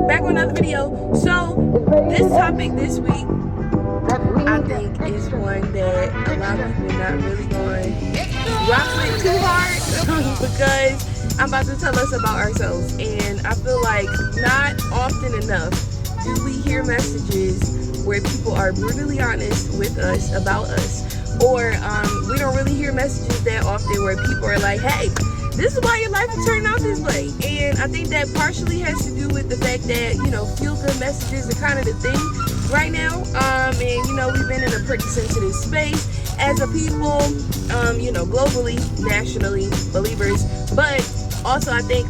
back with another video. So this topic this week, I think, is one that a lot of people not really going rock with too hard because I'm about to tell us about ourselves, and I feel like not often enough do we hear messages where people are brutally honest with us about us, or we don't really hear messages that often where people are like, hey, this is why your life is turning out this way. And I think that partially has to do with the fact that, you know, feel-good messages are kind of the thing right now. And, you know, we've been in a pretty sensitive space as a people, you know, globally, nationally, believers. But also, I think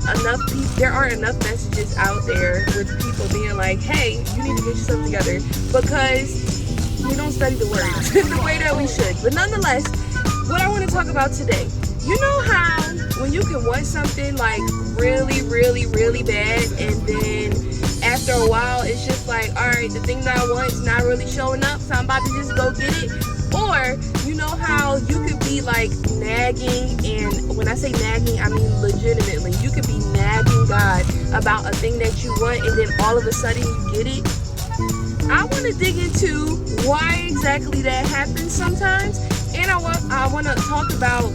there aren't enough messages out there with people being like, hey, you need to get yourself together, because we don't study the words the way that we should. But nonetheless, what I want to talk about today, you know how when you can want something like really, really, really bad, and then after a while it's just like, all right, the thing that I want is not really showing up, so I'm about to just go get it? Or you know how you could be like nagging, and when I say nagging, I mean legitimately, you could be nagging God about a thing that you want, and then all of a sudden you get it? I want to dig into why exactly that happens sometimes, and I want to talk about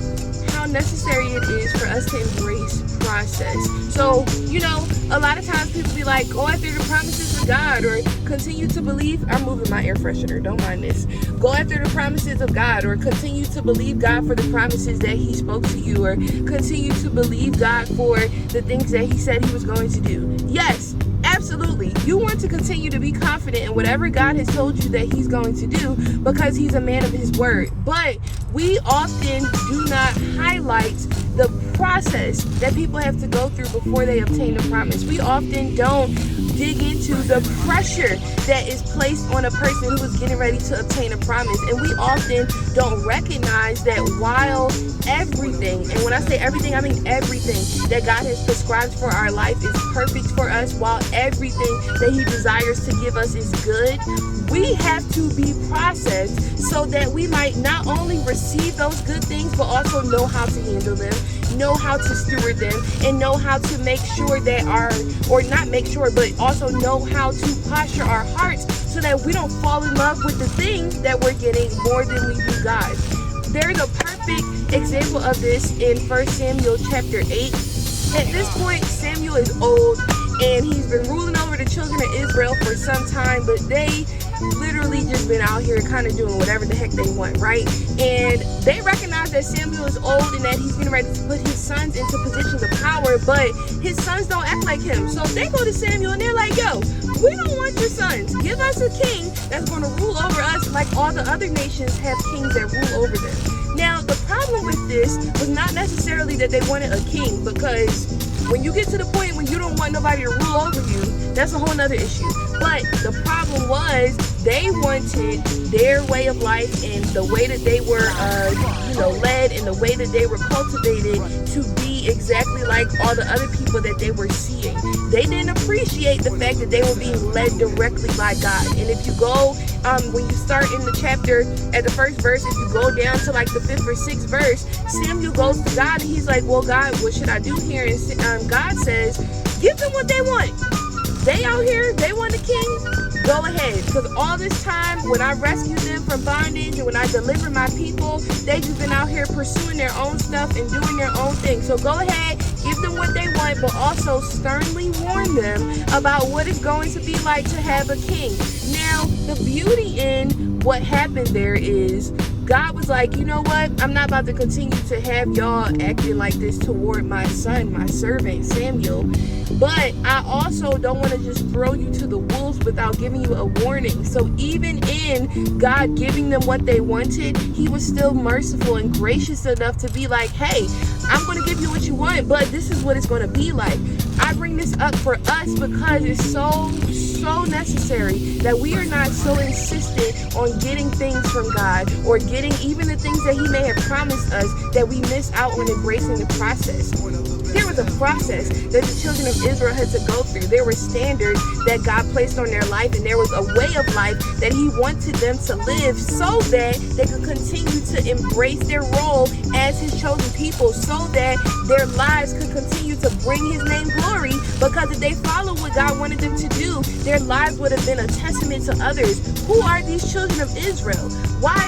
how necessary it is for us to embrace process. So, you know, a lot of times people be like, go after the promises of God, or continue to believe. I'm moving my air freshener, don't mind this. Go after the promises of God, or continue to believe God for the promises that he spoke to you, or continue to believe God for the things that he said he was going to do. Yes, absolutely. You want to continue to be confident in whatever God has told you that he's going to do, because he's a man of his word. But we often do not highlight the process that people have to go through before they obtain the promise. We often don't dig into the pressure that is placed on a person who is getting ready to obtain a promise. And we often don't recognize that while everything, and when I say everything, I mean everything that God has prescribed for our life is perfect for us, while everything that he desires to give us is good, we have to be processed so that we might not only receive those good things, but also know how to handle them, know how to steward them, and know how to make sure that not make sure, but also know how to posture our hearts so that we don't fall in love with the thing that we're getting more than we do God. There's a perfect example of this in 1 Samuel chapter 8. At this point, Samuel is old, and he's been ruling over the children of Israel for some time, but they literally just been out here kind of doing whatever the heck they want, right? And they recognize that Samuel is old and that he's getting ready to put his sons into positions of power, but his sons don't act like him. So they go to Samuel and they're like, yo, we don't want your sons. Give us a king that's going to rule over us like all the other nations have kings that rule over them. Now, the problem with this was not necessarily that they wanted a king, because when you get to the point when you don't want nobody to rule over you, that's a whole nother issue. But the problem was they wanted their way of life and the way that they were, led, and the way that they were cultivated to be exactly like all the other people that they were seeing. They didn't appreciate the fact that they were being led directly by God. And if you go, when you start in the chapter at the first verse, if you go down to like the 5th or 6th verse, Samuel goes to God and he's like, well, God, what should I do here? And God says, give them what they want. They out here, they want a king, go ahead. Because all this time, when I rescued them from bondage and when I delivered my people, they just been out here pursuing their own stuff and doing their own thing. So go ahead, give them what they want, but also sternly warn them about what it's going to be like to have a king. Now, the beauty in what happened there is God was like, you know what? I'm not about to continue to have y'all acting like this toward my son, my servant, Samuel. But I also don't want to just throw you to the wolves without giving you a warning. So even in God giving them what they wanted, he was still merciful and gracious enough to be like, hey, I'm going to give you what you want, but this is what it's going to be like. I bring this up for us because it's so necessary that we are not so insistent on getting things from God, or getting even the things that he may have promised us, that we miss out on embracing the process. There was a process that the children of Israel had to go through. There were standards that God placed on their life, and there was a way of life that he wanted them to live so that they could continue to embrace their role as his chosen people, so that their lives could continue to bring his name glory, Because if they followed what God wanted them to do, their lives would have been a testament to others. Who are these children of Israel? Why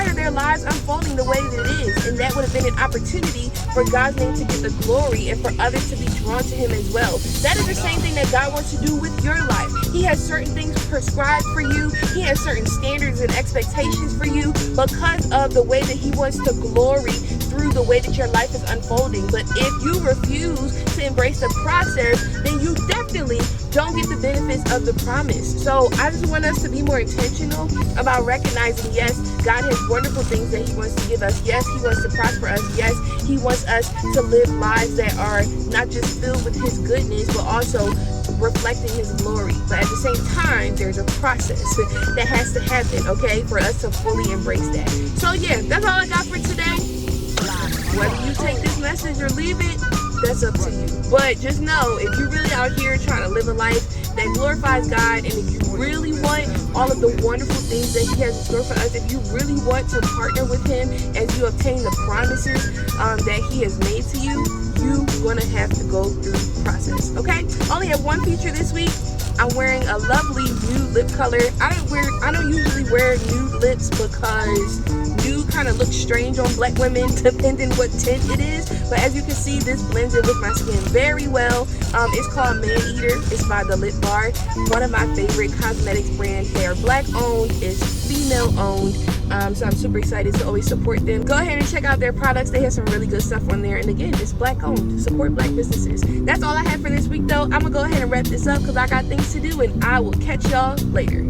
are their lives unfolding the way that it is? And that would have been an opportunity for God's name to get the glory and for others to be drawn to him as well. That is the same thing that God wants to do with your life. He has certain things prescribed for you. He has certain standards and expectations for you because of the way that he wants to glory through the way that your life is unfolding. But if you refuse to embrace the process, then you definitely don't get the benefits of the promise. So I just want us to be more intentional about recognizing, yes, God has wonderful things that he wants to give us. Yes, he wants to prosper us. Yes, he wants us to live lives that are not just filled with his goodness, but also reflecting his glory. But at the same time, there's a process that has to happen, okay, for us to fully embrace that. So yeah, that's all I got for today. Whether you take this message or leave it, that's up to you. But just know, if you're really out here trying to live a life that glorifies God, and if you really want all of the wonderful things that he has in store for us, if you really want to partner with him as you obtain the promises that he has made to you, you're gonna have to go through the process, okay? Only have one feature this week. I'm wearing a lovely nude lip color. I don't usually wear nude lips because nude kind of looks strange on black women depending what tint it is. But as you can see, this blends in with my skin very well. It's called Man Eater. It's by The Lip Bar. One of my favorite cosmetics brands. They are black owned. It's female owned. So I'm super excited to always support them. Go ahead and check out their products. They have some really good stuff on there. And again, it's black owned. Support black businesses. That's all I have for this week though. I'm gonna go ahead and wrap this up because I got things to do, and I will catch y'all later.